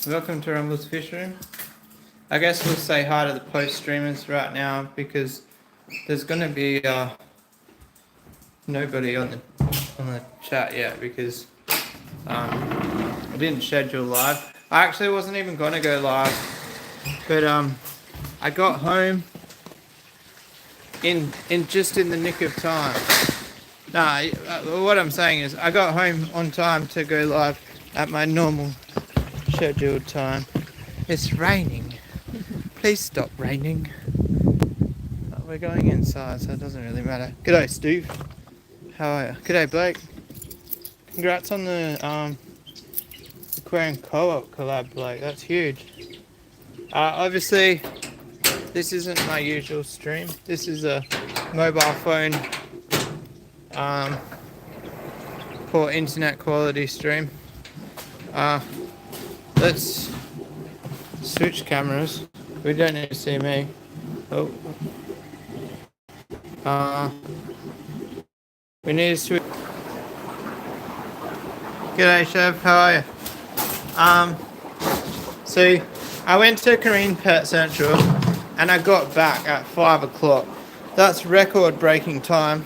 Welcome to Rumble's Fish Room. I guess we'll say hi to the post streamers right now because there's gonna be nobody on the chat yet because I didn't schedule live. I actually wasn't even gonna go live, but I got home in the nick of time. Nah, what I'm saying is I got home on time to go live at my normal scheduled time. It's raining. Please stop raining. We're going inside, so it doesn't really matter. G'day, Steve. How are you? G'day, Blake. Congrats on the Aquarium Co-op collab, Blake. That's huge. Obviously, this isn't my usual stream. This is a mobile phone poor internet quality stream. Let's switch cameras. We don't need to see me. Oh. We need to switch. G'day, Chev. How are you? So I went to Korean Pet Central and I got back at 5 o'clock. That's record-breaking time.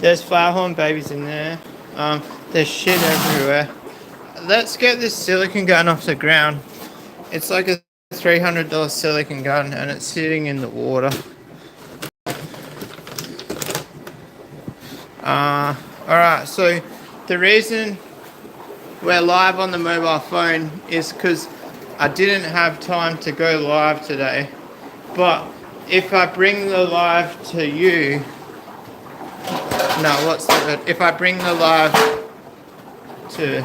There's firehorn babies in there. There's shit everywhere. Let's get this silicone gun off the ground. It's like a $300 silicone gun and it's sitting in the water. Alright, so the reason we're live on the mobile phone is because I didn't have time to go live today. But if I bring the live to you, if I bring the live to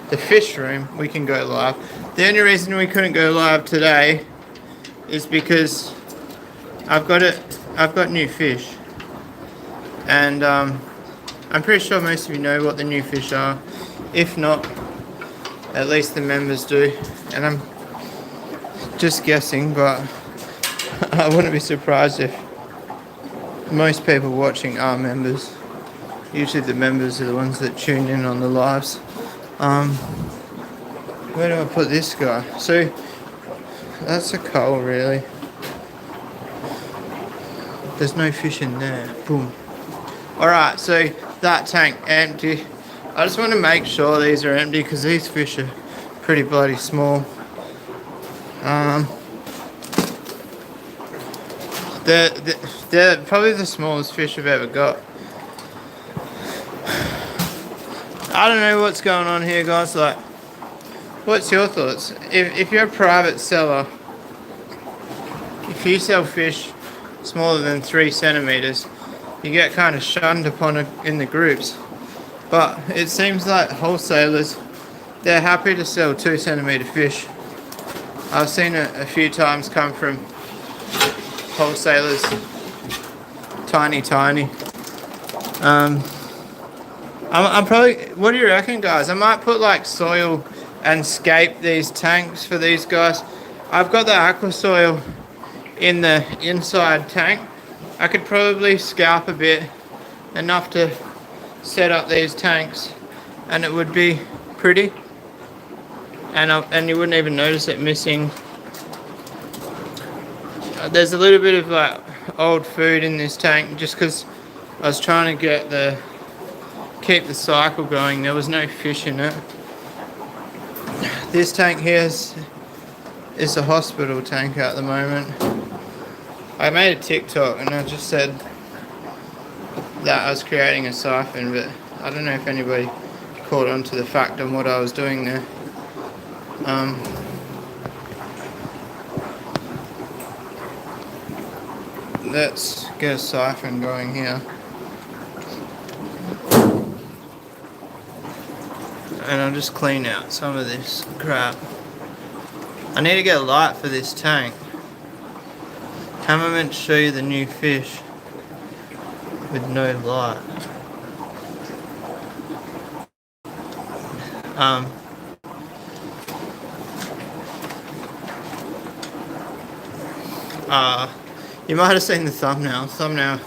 the fish room, we can go live. The only reason we couldn't go live today is because I've got new fish. And I'm pretty sure most of you know what the new fish are. If not, at least the members do. And I'm just guessing, but I wouldn't be surprised if most people watching are members. Usually the members are the ones that tune in on the lives. Where do I put this guy? So that's a coal, really. There's no fish in there. Boom. Alright, so that tank empty. I just want to make sure these are empty because these fish are pretty bloody small. They're probably the smallest fish I've ever got. I don't know what's going on here, guys. Like, what's your thoughts? If you're a private seller, if you sell fish smaller than 3 centimeters, you get kind of shunned upon in the groups. But it seems like wholesalers, they're happy to sell 2 centimeter fish. I've seen it a few times come from wholesalers, tiny. I'm probably, what do you reckon, guys? I might put like soil and scape these tanks for these guys. I've got the aqua soil in the inside tank. I could probably scalp a bit, enough to set up these tanks, and it would be pretty. And you wouldn't even notice it missing. There's a little bit of like old food in this tank, just because I was trying to keep the cycle going. There was no fish in it. This tank here is a hospital tank at the moment. I made a TikTok and I just said that I was creating a siphon, but I don't know if anybody caught on to the fact of what I was doing there. Let's get a siphon going here. And I'll just clean out some of this crap. I need to get a light for this tank. How am I meant to show you the new fish with no light? You might have seen the thumbnail. Thumbnail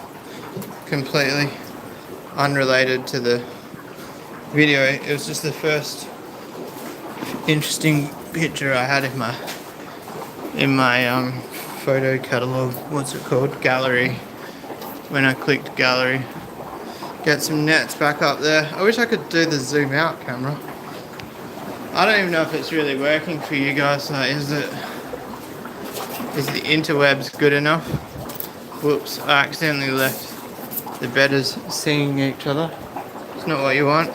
completely unrelated to the video. It was just the first interesting picture I had in my photo catalog. What's it called? Gallery. When I clicked gallery, get some nets back up there. I wish I could do the zoom out camera. I don't even know if it's really working for you guys. Is the interwebs good enough? Whoops! I accidentally left the bedders seeing each other. It's not what you want.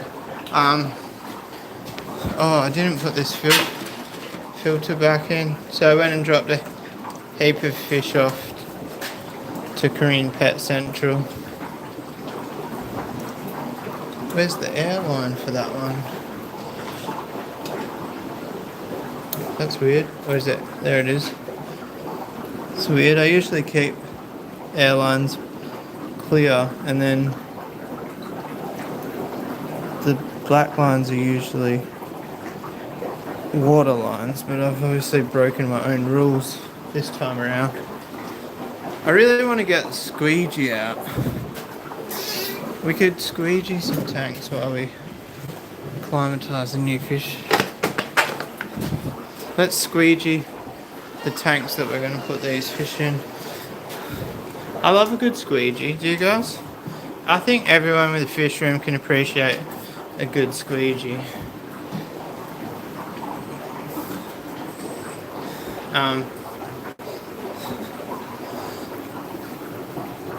Oh, I didn't put this filter back in, so I went and dropped a heap of fish off to Korean Pet Central. Where's the airline for that one? That's weird. Or is it? There it is. It's weird. I usually keep airlines clear, and then the black lines are usually water lines, but I've obviously broken my own rules this time around. I really want to get squeegee out. We could squeegee some tanks while we acclimatise the new fish. Let's squeegee the tanks that we're going to put these fish in. I love a good squeegee, do you guys? I think everyone with a fish room can appreciate a good squeegee.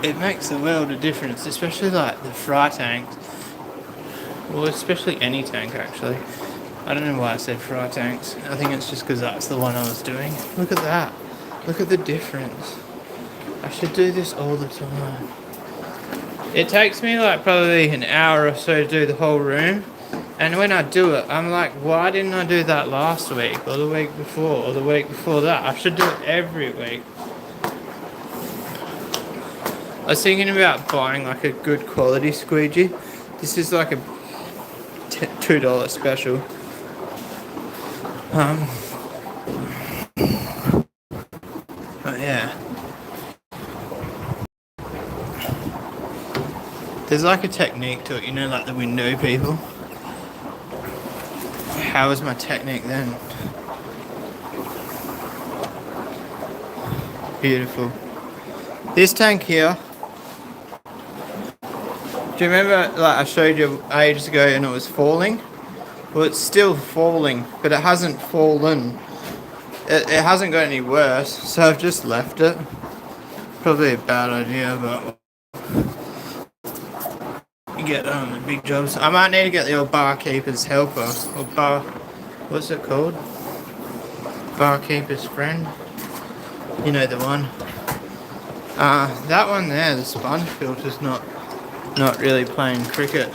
It makes a world of difference, especially like the fry tanks. Well, especially any tank actually. I don't know why I said fry tanks. I think it's just because that's the one I was doing. Look at that. Look at the difference. I should do this all the time. It takes me like probably an hour or so to do the whole room. And when I do it, I'm like, why didn't I do that last week or the week before or the week before that? I should do it every week. I was thinking about buying like a good quality squeegee. This is like a $2 special. But yeah. There's like a technique to it, you know, like the window people. How was my technique then? Beautiful. This tank here. Do you remember, like I showed you ages ago and it was falling? Well, it's still falling, but it hasn't fallen. It hasn't got any worse, so I've just left it. Probably a bad idea, but you get the big jobs. I might need to get the old barkeeper's helper, or what's it called? Barkeeper's friend. You know the one. That one there, the sponge filter's not really playing cricket.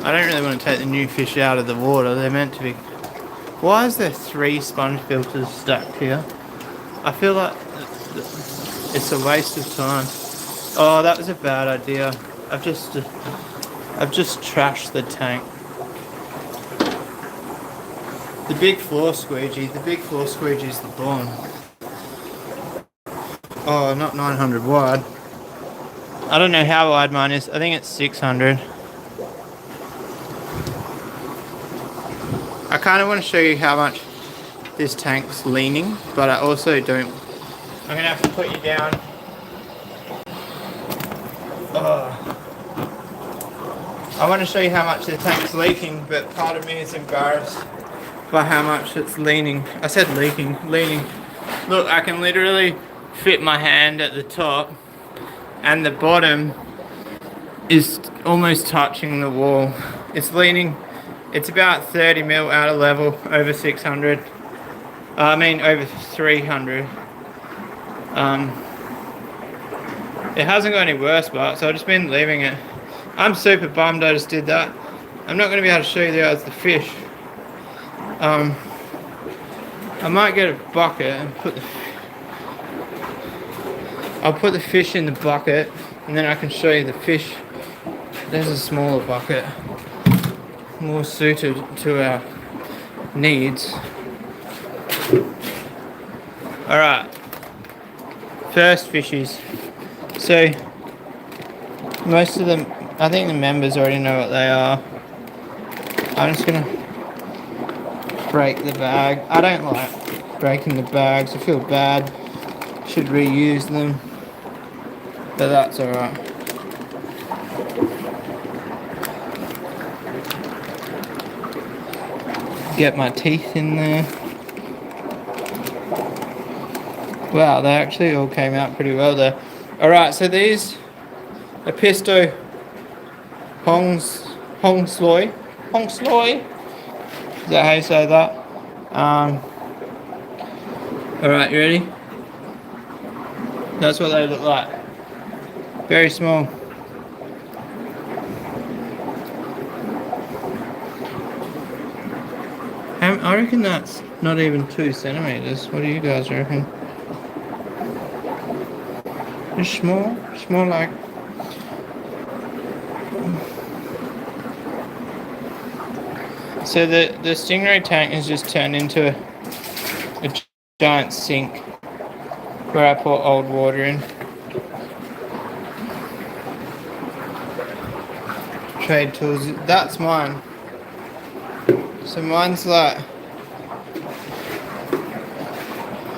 I don't really want to take the new fish out of the water. They're meant to be. Why is there 3 sponge filters stacked here? I feel like it's a waste of time. Oh, that was a bad idea. I've just trashed the tank. The big floor squeegee is the bomb. Oh, not 900 wide. I don't know how wide mine is. I think it's 600. I kind of want to show you how much this tank's leaning, but I also don't. I'm going to have to put you down. I want to show you how much the tank's leaking, but part of me is embarrassed by how much it's leaning. I said leaking. Look, I can literally fit my hand at the top, and the bottom is almost touching the wall. It's leaning. It's about 30 mil out of level, over 600. Over 300. It hasn't got any worse, but so I've just been leaving it. I'm super bummed I just did that. I'm not going to be able to show you guys the fish. I might get a bucket and I'll put the fish in the bucket, and then I can show you the fish. There's a smaller bucket, more suited to our needs. Alright, first fishies. So, most of them, I think the members already know what they are. I'm just gonna break the bag. I don't like breaking the bags. I feel bad. Should reuse them. But that's alright. Get my teeth in there. Wow, they actually all came out pretty well there. Alright, so these are Pisto Hong Sloy. Hong Sloy? Is that how you say that? Alright, you ready? That's what they look like. Very small. I reckon that's not even 2 centimeters. What do you guys reckon? It's small. Small like. So the Stingray tank has just turned into a giant sink where I pour old water in. Trade tools. That's mine. So mine's like,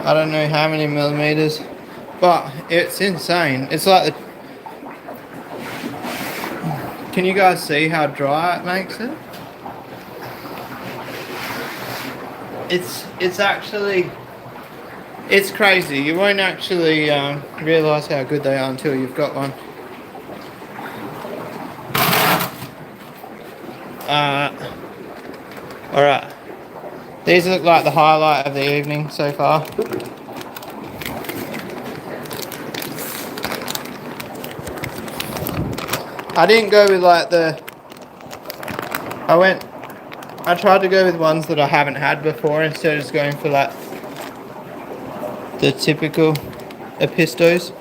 I don't know how many millimeters, but it's insane. It's like can you guys see how dry it makes it? It's actually, it's crazy. You won't actually realise how good they are until you've got one. Alright. These look like the highlight of the evening so far. I didn't go with like I tried to go with ones that I haven't had before instead of just going for like the typical Epistos.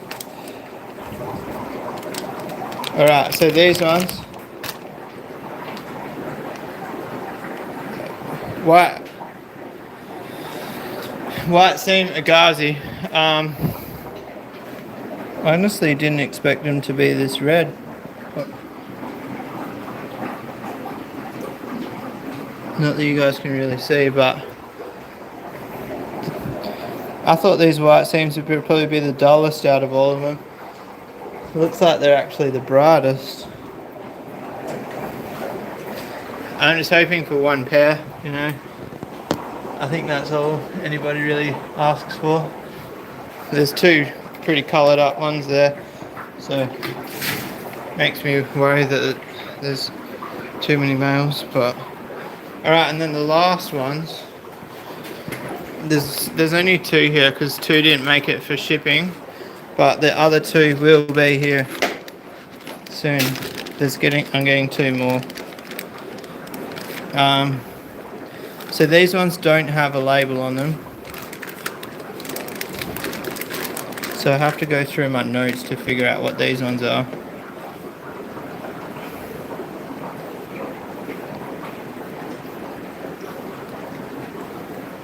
Alright, so these ones. White Seam Agassiz. I honestly didn't expect them to be this red. Not that you guys can really see, but I thought these white seams would probably be the dullest out of all of them. It looks like they're actually the brightest. I'm just hoping for one pair, you know. I think that's all anybody really asks for. There's 2 pretty coloured up ones there, so makes me worry that there's too many males. But alright, and then the last ones, there's only 2 here because 2 didn't make it for shipping, but the other 2 will be here soon. I'm getting 2 more. So these ones don't have a label on them, so I have to go through my notes to figure out what these ones are.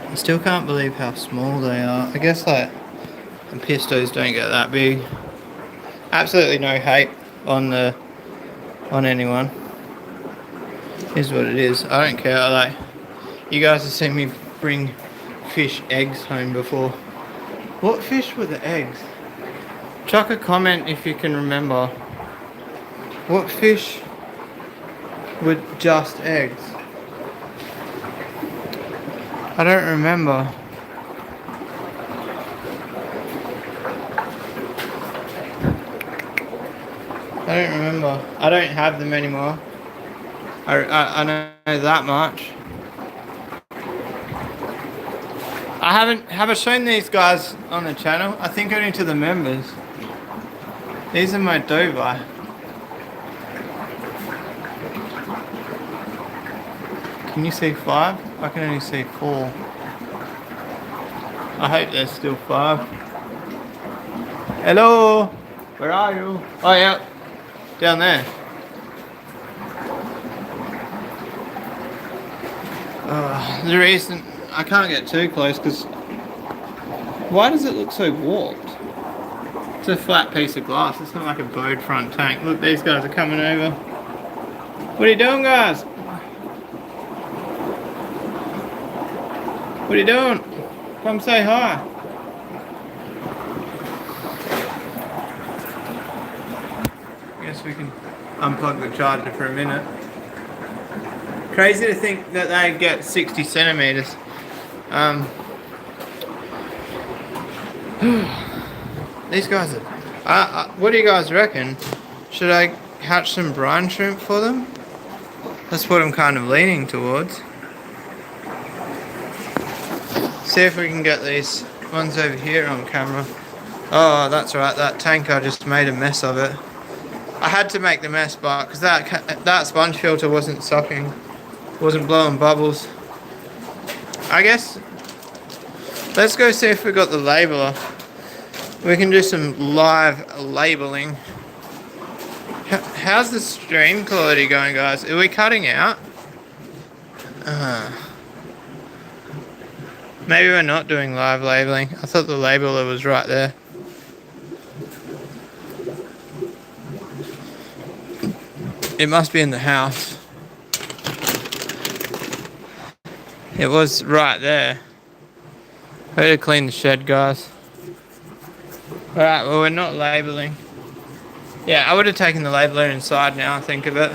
I still can't believe how small they are. I guess like the Pistos don't get that big. Absolutely no hate on anyone. Here's what it is. I don't care. Like, you guys have seen me bring fish eggs home before. What fish were the eggs? Chuck a comment if you can remember. What fish were just eggs? I don't remember. I don't remember. I don't have them anymore. I know that much. I haven't shown these guys on the channel. I think only to the members. These are my Dovi. Can you see 5? I can only see 4. I hope there's still 5. Hello! Where are you? Oh yeah, down there. The reason I can't get too close because why does it look so warped? It's a flat piece of glass. It's not like a bowed front tank. Look, these guys are coming over. What are you doing, guys? What are you doing? Come say hi. I guess we can unplug the charger for a minute. Crazy to think that they get 60 centimeters. These guys are... what do you guys reckon? Should I hatch some brine shrimp for them? That's what I'm kind of leaning towards. See if we can get these ones over here on camera. Oh, that's right, that tanker just made a mess of it. I had to make the mess bar because that sponge filter wasn't sucking, wasn't blowing bubbles. I guess let's go see if we got the labeler. We can do some live labeling. How's the stream quality going, guys? Are we cutting out? Maybe we're not doing live labeling. I thought the labeler was right there. It must be in the house. It was right there. I had to clean the shed, guys. Alright, well, we're not labeling. Yeah, I would have taken the labeler inside now, I think of it.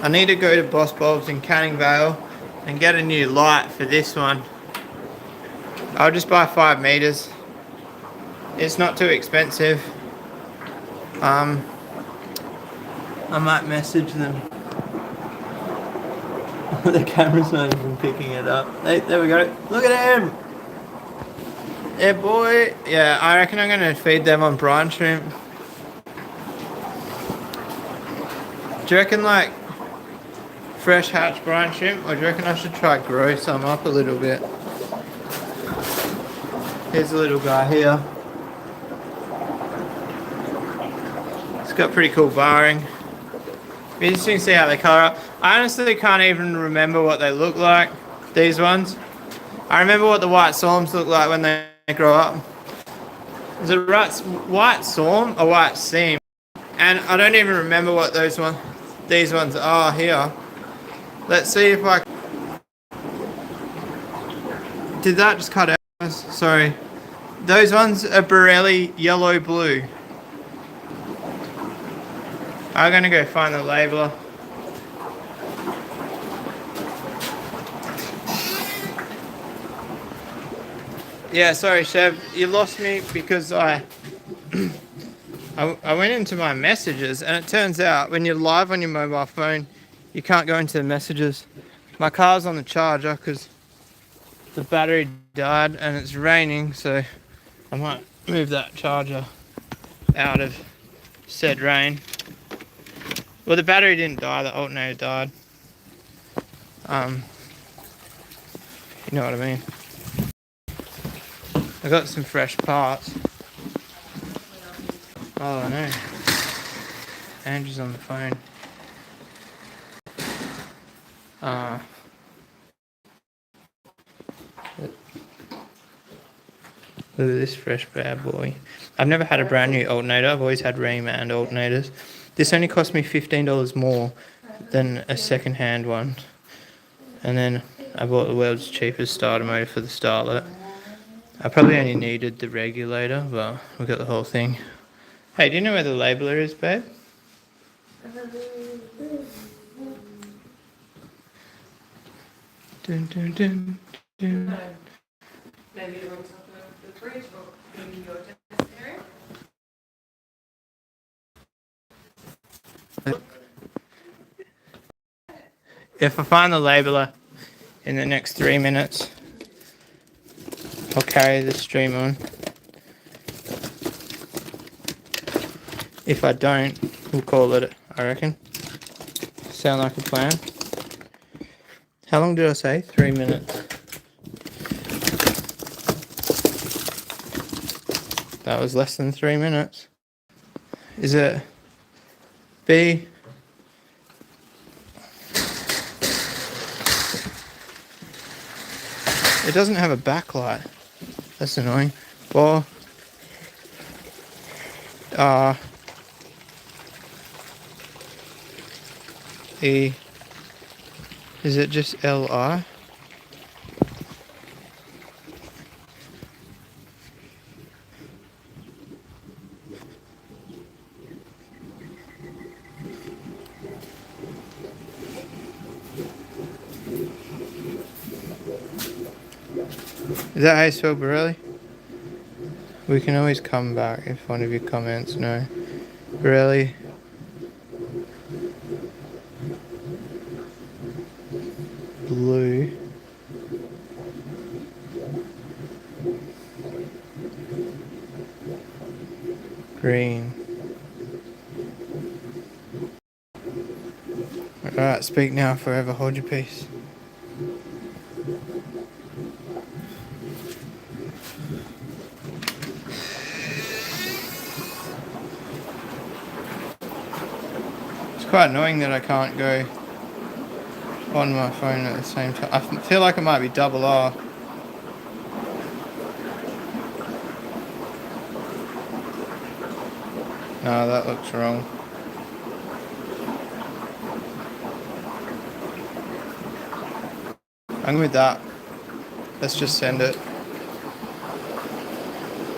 I need to go to Boss Bulbs in Canning Vale and get a new light for this one. I'll just buy 5 meters. It's not too expensive. I might message them. The camera's not even picking it up. Hey, there we go. Look at him! Yeah, boy. Yeah, I reckon I'm gonna feed them on brine shrimp. Do you reckon like fresh hatch brine shrimp, or do you reckon I should try grow some up a little bit? Here's a little guy here. It's got pretty cool barring. Be interesting to see how they colour up. I honestly can't even remember what they look like, these ones. I remember what the white storms look like when they grow up. Is it white storm or white seam? And I don't even remember what these ones are here. Let's see if I... Did that just cut out? Sorry. Those ones are Borelli yellow blue. I'm gonna go find the labeler. Yeah, sorry, Chev. You lost me because I went into my messages, and it turns out when you're live on your mobile phone, you can't go into the messages. My car's on the charger because the battery died and it's raining, so I might move that charger out of said rain. Well, the battery didn't die, the alternator died. You know what I mean. I got some fresh parts. Oh, I know. Andrew's on the phone. Look at this fresh bad boy. I've never had a brand new alternator. I've always had Reman alternators. This only cost me $15 more than a second-hand one. And then I bought the world's cheapest starter motor for the Starlet. I probably only needed the regulator, but we got the whole thing. Hey, do you know where the labeler is, babe? Dun, dun, dun, dun. No. Maybe on top of the fridge or in your desk area. If I find the labeler in the next 3 minutes, I'll carry the stream on. If I don't, we'll call it, I reckon. Sound like a plan? How long did I say? 3 minutes. That was less than 3 minutes. Is it B? It doesn't have a backlight. That's annoying. Or E. Is it just LI? Is that how you spell Borelli? We can always come back if one of your comments no. Borelli. Blue. Green. Alright, speak now, forever hold your peace. It's quite annoying that I can't go on my phone at the same time. I feel like it might be double R. No, that looks wrong. I'm with that. Let's just send it.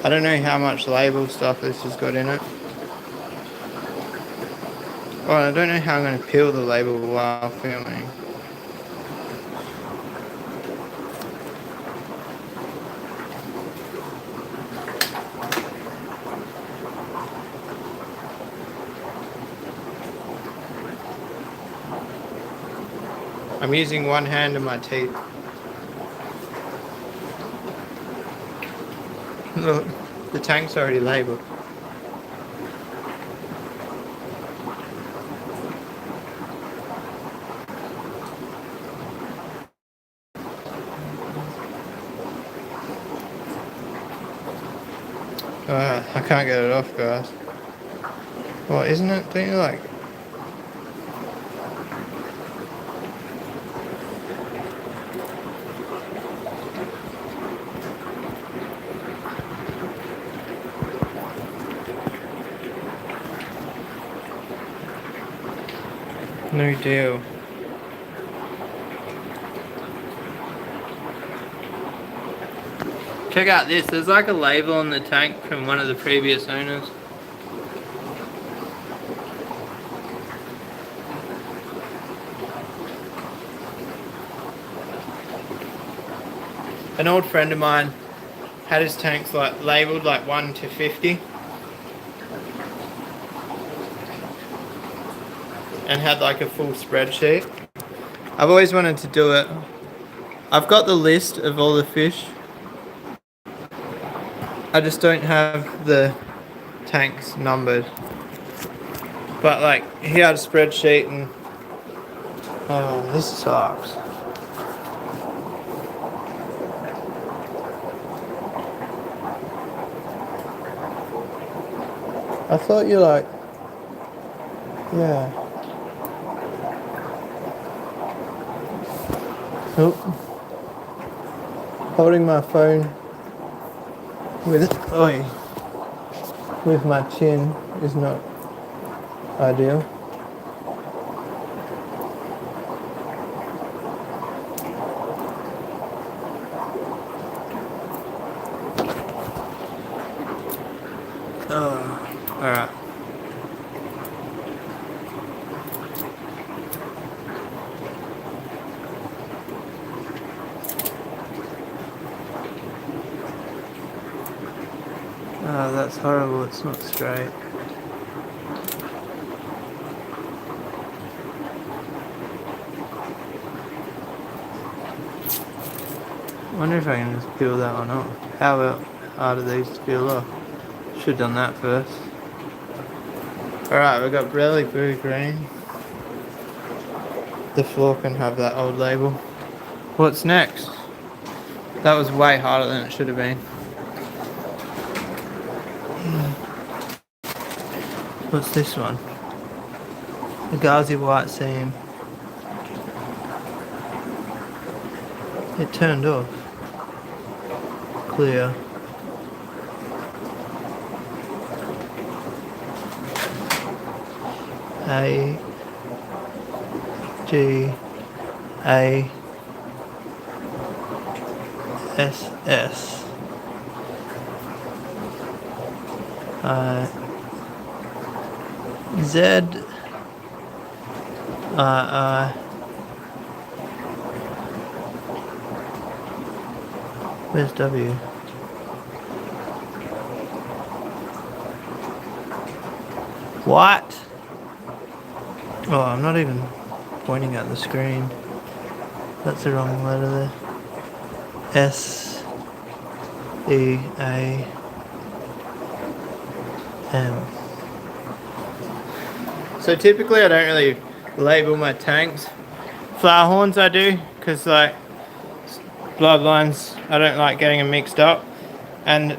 I don't know how much label stuff this has got in it. Well, I don't know how I'm going to peel the label while filming. I'm using one hand and my teeth. Look, the tank's already labelled. I can't get it off, guys. Well, isn't it? Don't you like? No deal. Check out this. There's like a label on the tank from one of the previous owners. An old friend of mine had his tanks like labelled like 1 to 50 and had like a full spreadsheet. I've always wanted to do it. I've got the list of all the fish. I just don't have the tanks numbered. But like he had a spreadsheet and oh, this sucks. I thought you like, yeah. Oh. Holding my phone with my chin is not ideal. Oh, alright. Oh, that's horrible, it's not straight. I wonder if I can just peel that one off. How hard are these to peel off? Should have done that first. Alright, we've got Borelli Blue Green. The floor can have that old label. What's next? That was way harder than it should have been. What's this one? The Ghazi White Seam. It turned off. Clear. G A S S Z where's W? What? Oh, I'm not even pointing at the screen. That's the wrong letter there. S E A M. So typically I don't really label my tanks. Flower horns I do, because like bloodlines, I don't like getting them mixed up. And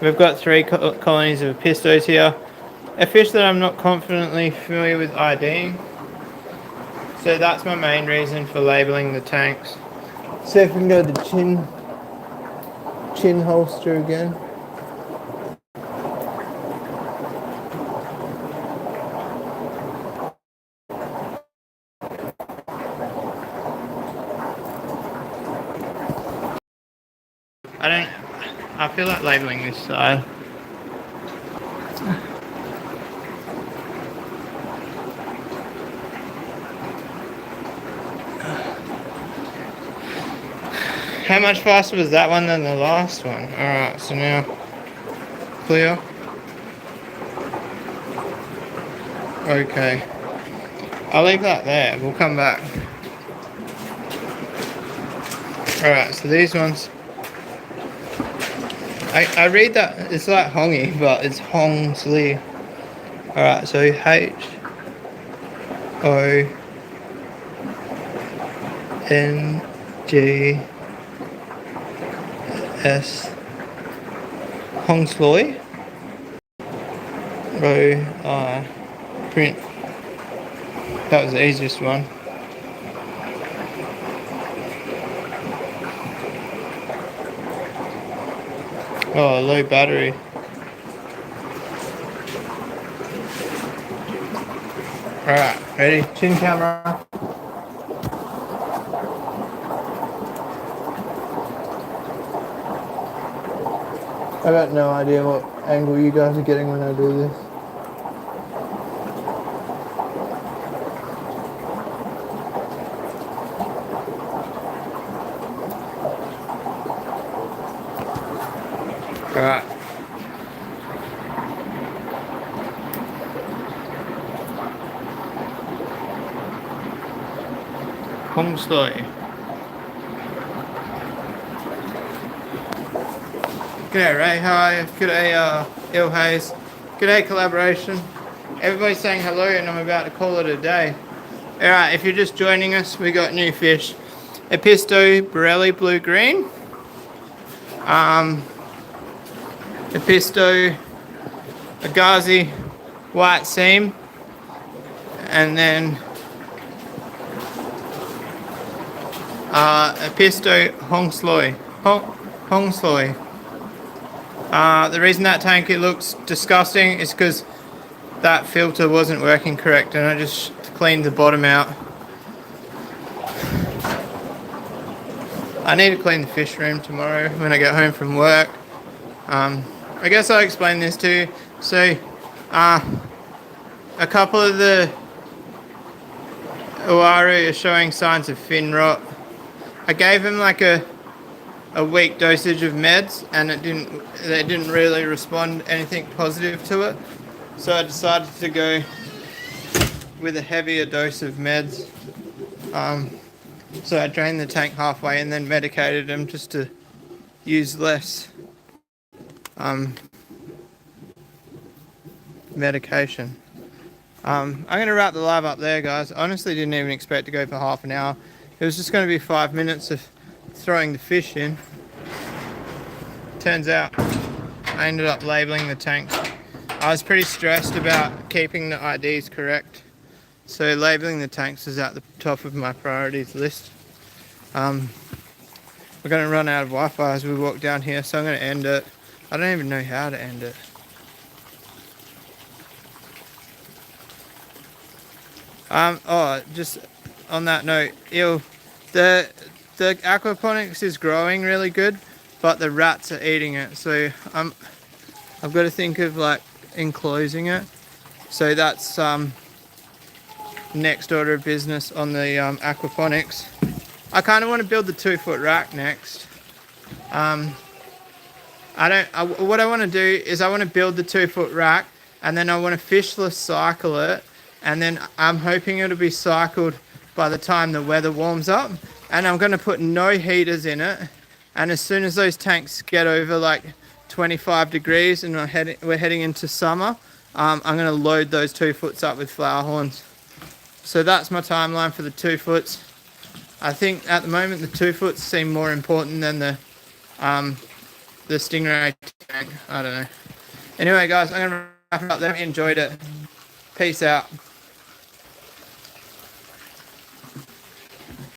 we've got 3 colonies of pistos here. A fish that I'm not confidently familiar with IDing. So that's my main reason for labeling the tanks. See if we can go to the chin holster again. I feel like labeling this side. How much faster was that one than the last one? Alright, so now clear. Okay. I'll leave that there. We'll come back. Alright, so these ones. I read that it's like hongy, but it's Hongsley. Alright, so H O N G S Hongsloy. Print. That was the easiest one. Oh, low battery. Alright, ready? Chin camera. I got no idea what angle you guys are getting when I do this. Alright. Hongsley. G'day Ray, how are you? G'day Ilhaze. G'day Collaboration. Everybody's saying hello and I'm about to call it a day. Alright, if you're just joining us, we got new fish. Episto Borelli Blue Green. Episto Agazi White Seam. And then Episto Hongsloy. Hongsloy. The reason that tank looks disgusting is because that filter wasn't working correct and I just cleaned the bottom out. I need to clean the fish room tomorrow when I get home from work. I guess I'll explain this too. So, a couple of the Uaru are showing signs of fin rot. I gave them like a weak dosage of meds and they didn't really respond anything positive to it. So I decided to go with a heavier dose of meds. So I drained the tank halfway and then medicated them just to use less medication. I'm going to wrap the live up there, guys. I honestly didn't even expect to go for half an hour. It was just going to be 5 minutes of throwing the fish in. Turns out I ended up labeling the tanks. I was pretty stressed about keeping the IDs correct. So labeling the tanks is at the top of my priorities list. We're going to run out of Wi-Fi as we walk down here, so I'm going to end it. I don't even know how to end it. Just on that note, the aquaponics is growing really good, but the rats are eating it. So I've got to think of like enclosing it. So that's next order of business on the aquaponics. I kind of want to build the 2-foot rack next. What I want to do is I want to build the 2-foot rack, and then I want to fishless cycle it, and then I'm hoping it'll be cycled by the time the weather warms up, and I'm going to put no heaters in it, and as soon as those tanks get over like 25 degrees and we're heading into summer, I'm going to load those 2-foots up with flower horns. So that's my timeline for the 2-foots. I think at the moment the 2-foots seem more important than the Stingray tank. I don't know. Anyway, guys, I'm going to wrap it up there. I enjoyed it. Peace out.